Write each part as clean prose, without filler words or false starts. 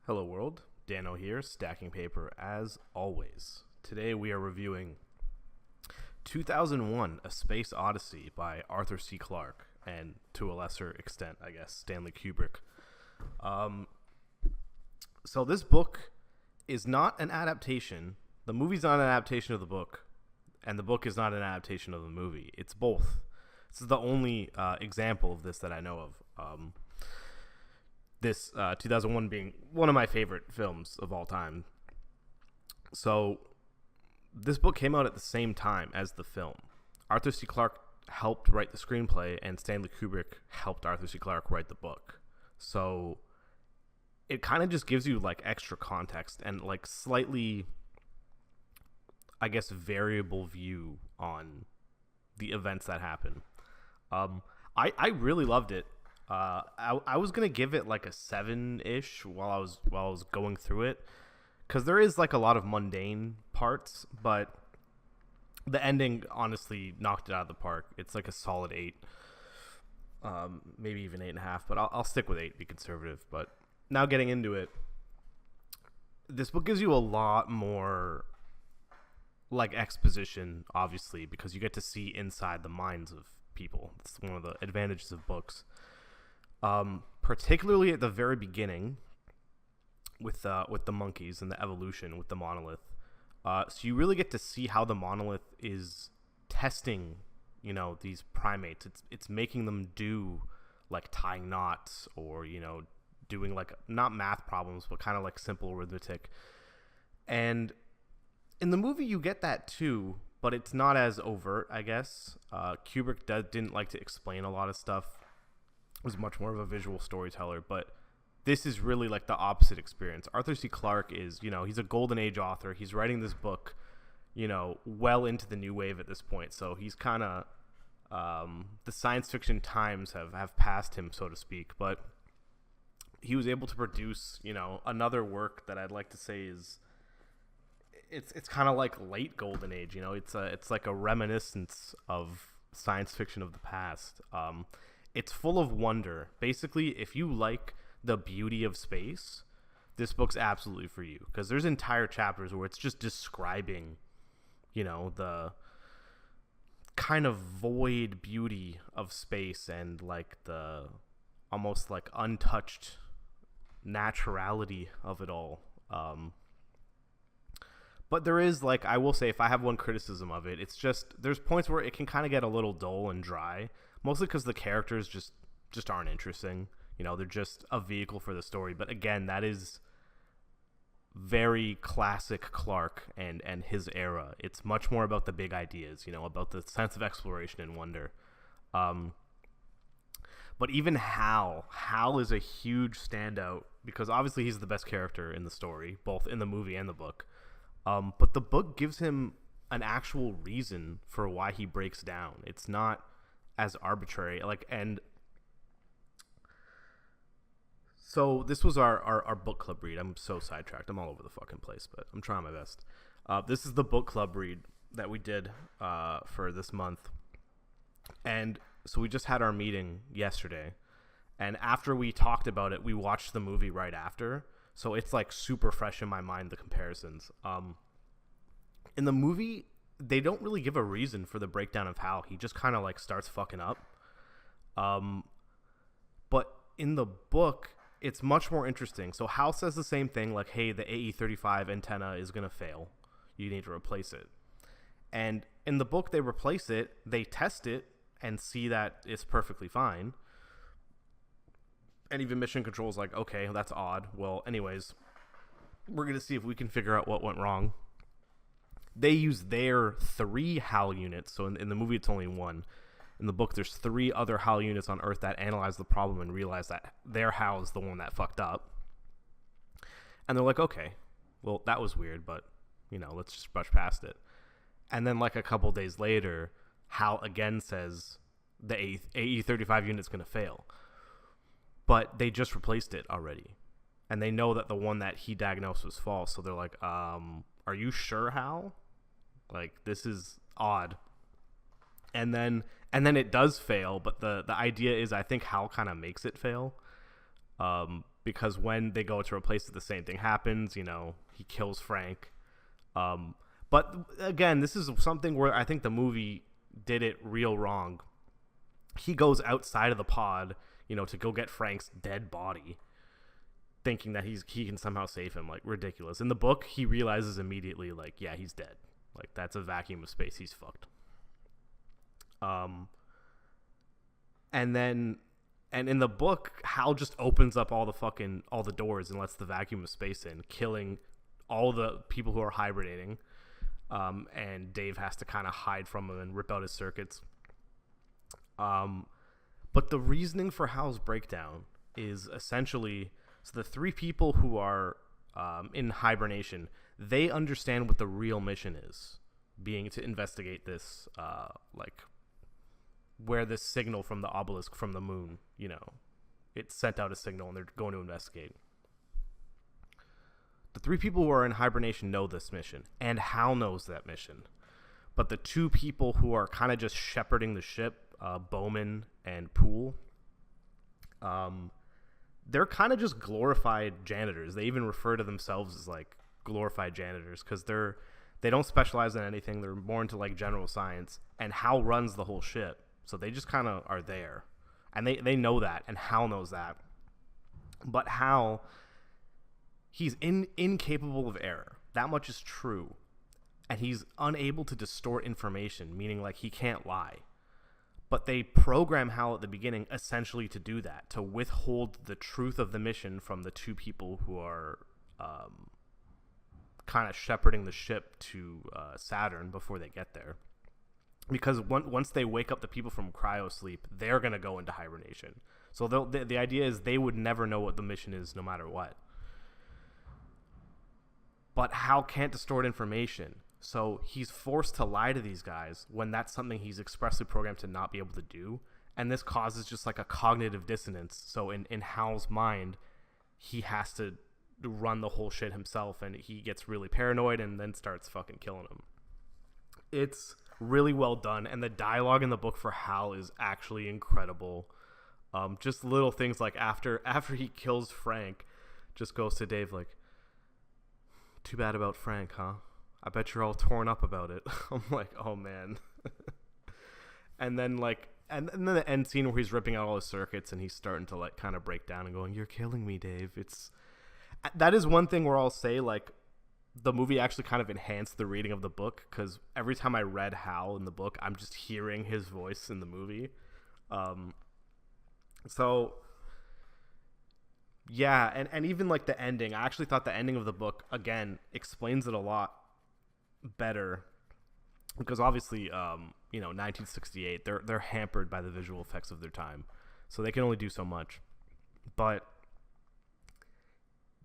Hello world, Dano here, stacking paper as always. Today we are reviewing 2001 A Space Odyssey by Arthur C. Clarke, and to a lesser extent, I guess, Stanley Kubrick. So this book is not an adaptation. The movie's not an adaptation of the book, and the book is not an adaptation of the movie. It's both. This is the only example of this that I know of. This 2001 being one of my favorite films of all time. So this book came out at the same time as the film. Arthur C. Clarke helped write the screenplay, and Stanley Kubrick helped Arthur C. Clarke write the book. So it kind of just gives you like extra context and like slightly, I guess, variable view on the events that happen. I really loved it. I was gonna give it like a 7-ish while I was going through it, because there is like a lot of mundane parts, but the ending honestly knocked it out of the park. It's like a solid 8, maybe even 8.5, but I'll stick with 8, be conservative. But now getting into it, this book gives you a lot more like exposition, obviously, because you get to see inside the minds of people. It's one of the advantages of books. Particularly at the very beginning with the monkeys and the evolution with the monolith. So you really get to see how the monolith is testing, these primates. It's making them do like tying knots, or, doing like not math problems, but kind of like simple arithmetic. And in the movie you get that too, but it's not as overt, I guess. Kubrick didn't like to explain a lot of stuff. Was much more of a visual storyteller, but this is really like the opposite experience. Arthur C. Clarke is, he's a golden age author. He's writing this book, well into the new wave at this point. So he's kind of, the science fiction times have passed him, so to speak, but he was able to produce, another work that I'd like to say is, it's kind of like late golden age, it's like a reminiscence of science fiction of the past. It's full of wonder. Basically, if you like the beauty of space, this book's absolutely for you, because there's entire chapters where it's just describing, the kind of void beauty of space and like the almost like untouched naturality of it all. But there is, like, I will say, if I have one criticism of it, it's just there's points where it can kind of get a little dull and dry. Mostly because the characters just aren't interesting. They're just a vehicle for the story. But again, that is very classic Clarke and his era. It's much more about the big ideas, about the sense of exploration and wonder. But even Hal is a huge standout, because obviously he's the best character in the story, both in the movie and the book. But the book gives him an actual reason for why he breaks down. It's not as arbitrary, and so this was our book club read. I'm so sidetracked. I'm all over the fucking place, but I'm trying my best. This is the book club read that we did for this month, and so we just had our meeting yesterday, and after we talked about it, we watched the movie right after, so it's like super fresh in my mind, the comparisons. In the movie, they don't really give a reason for the breakdown of Hal. He just kind of like starts fucking up. But in the book, it's much more interesting. So Hal says the same thing, like, hey, the AE-35 antenna is going to fail. You need to replace it. And in the book, they replace it, they test it, and see that it's perfectly fine. And even Mission Control's like, okay, that's odd. Well, anyways, we're going to see if we can figure out what went wrong. They use their 3 HAL units. So in the movie, it's only 1. In the book, there's 3 other HAL units on Earth that analyze the problem and realize that their HAL is the one that fucked up. And they're like, okay, well, that was weird, but, let's just brush past it. And then like a couple days later, HAL again says the AE-35 unit's going to fail. But they just replaced it already. And they know that the one that he diagnosed was false. So they're like, are you sure, Hal? Like, this is odd. And then it does fail, but the idea is, I think Hal kind of makes it fail. because when they go to replace it, the same thing happens. You know, he kills Frank. But again, this is something where I think the movie did it real wrong. He goes outside of the pod, you know, to go get Frank's dead body, thinking that he can somehow save him. Like, ridiculous. In the book, he realizes immediately, like, yeah, he's dead. Like, that's a vacuum of space. He's fucked. And in the book, Hal just opens up all the doors and lets the vacuum of space in, killing all the people who are hibernating. And Dave has to kind of hide from him and rip out his circuits. But the reasoning for Hal's breakdown is essentially, so the three people who are in hibernation, they understand what the real mission is, being to investigate this, like, where this signal from the obelisk from the moon, you know, it sent out a signal and they're going to investigate. The three people who are in hibernation know this mission, and Hal knows that mission. But the two people who are kind of just shepherding the ship, Bowman and Poole, they're kind of just glorified janitors. They even refer to themselves as, like, glorified janitors, because they don't specialize in anything. They're more into, like, general science, and Hal runs the whole ship. So they just kind of are there. And they know that, and Hal knows that. But Hal, he's incapable of error. That much is true. And he's unable to distort information, meaning, like, he can't lie. But they program Hal at the beginning essentially to do that, to withhold the truth of the mission from the two people who are kind of shepherding the ship to Saturn before they get there. Because once they wake up the people from cryo sleep, they're going to go into hibernation. So the idea is they would never know what the mission is no matter what. But Hal can't distort information. So he's forced to lie to these guys when that's something he's expressly programmed to not be able to do. And this causes just like a cognitive dissonance. So in Hal's mind, he has to run the whole shit himself, and he gets really paranoid and then starts fucking killing him. It's really well done, and the dialogue in the book for Hal is actually incredible. Just little things like after he kills Frank, just goes to Dave like, "Too bad about Frank, huh? I bet you're all torn up about it." I'm like, oh man. And then then the end scene where he's ripping out all his circuits and he's starting to like kind of break down and going, "You're killing me, Dave." That is one thing where I'll say, like, the movie actually kind of enhanced the reading of the book, because every time I read Hal in the book, I'm just hearing his voice in the movie. So yeah, and even like the ending, I actually thought the ending of the book, again, explains it a lot better, because obviously 1968, they're hampered by the visual effects of their time, so they can only do so much. But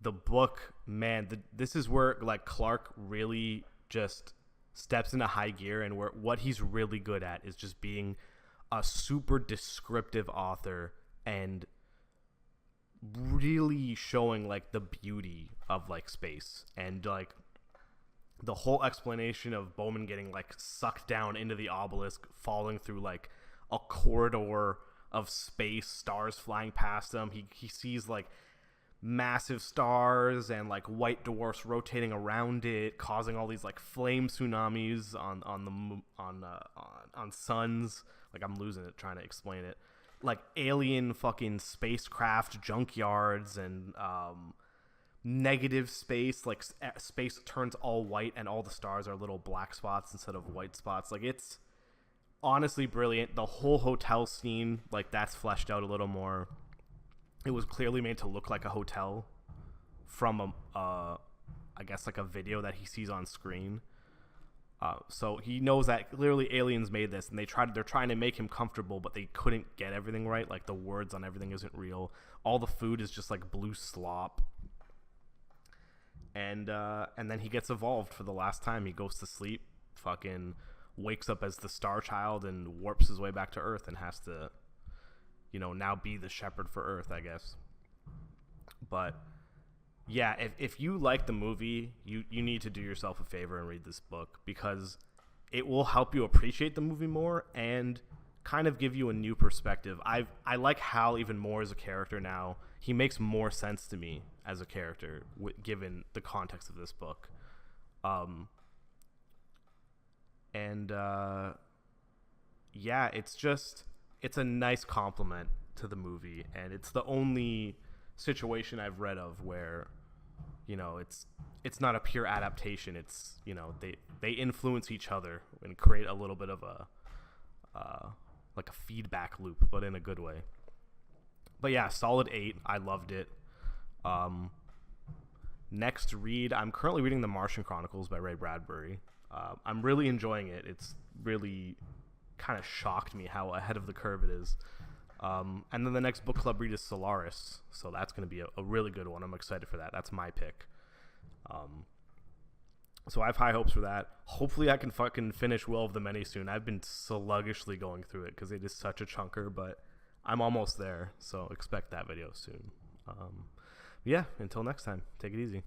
the book, man, this is where like Clarke really just steps into high gear, and where what he's really good at is just being a super descriptive author and really showing like the beauty of like space, and like the whole explanation of Bowman getting like sucked down into the obelisk, falling through like a corridor of space, stars flying past him. He sees like massive stars and like white dwarfs rotating around it, causing all these like flame tsunamis on suns. Like, I'm losing it trying to explain it. Like alien fucking spacecraft junkyards and negative space, like space turns all white and all the stars are little black spots instead of white spots. Like, it's honestly brilliant. The whole hotel scene, like, that's fleshed out a little more. It was clearly made to look like a hotel from I guess like a video that he sees on screen. So he knows that clearly aliens made this, and they're trying to make him comfortable, but they couldn't get everything right. Like, the words on everything isn't real. All the food is just like blue slop. And then he gets evolved for the last time. He goes to sleep, fucking wakes up as the Star Child, and warps his way back to Earth, and has to, now be the shepherd for Earth, I guess. But yeah, if you like the movie, you need to do yourself a favor and read this book, because it will help you appreciate the movie more and kind of give you a new perspective. I like Hal even more as a character now. he makes more sense to me as a character given the context of this book. Yeah, it's a nice compliment to the movie, and it's the only situation I've read of where, it's not a pure adaptation. It's, they influence each other and create a little bit of a like a feedback loop, but in a good way. But yeah, solid 8. I loved it. Next read, I'm currently reading The Martian Chronicles by Ray Bradbury. I'm really enjoying it. It's really kind of shocked me how ahead of the curve it is. And then the next book club read is Solaris, so that's going to be a really good one. I'm excited for that. That's my pick. So I have high hopes for that. Hopefully I can fucking finish Will of the Many soon. I've been sluggishly going through it because it is such a chunker, but I'm almost there, so expect that video soon. Yeah, until next time, take it easy.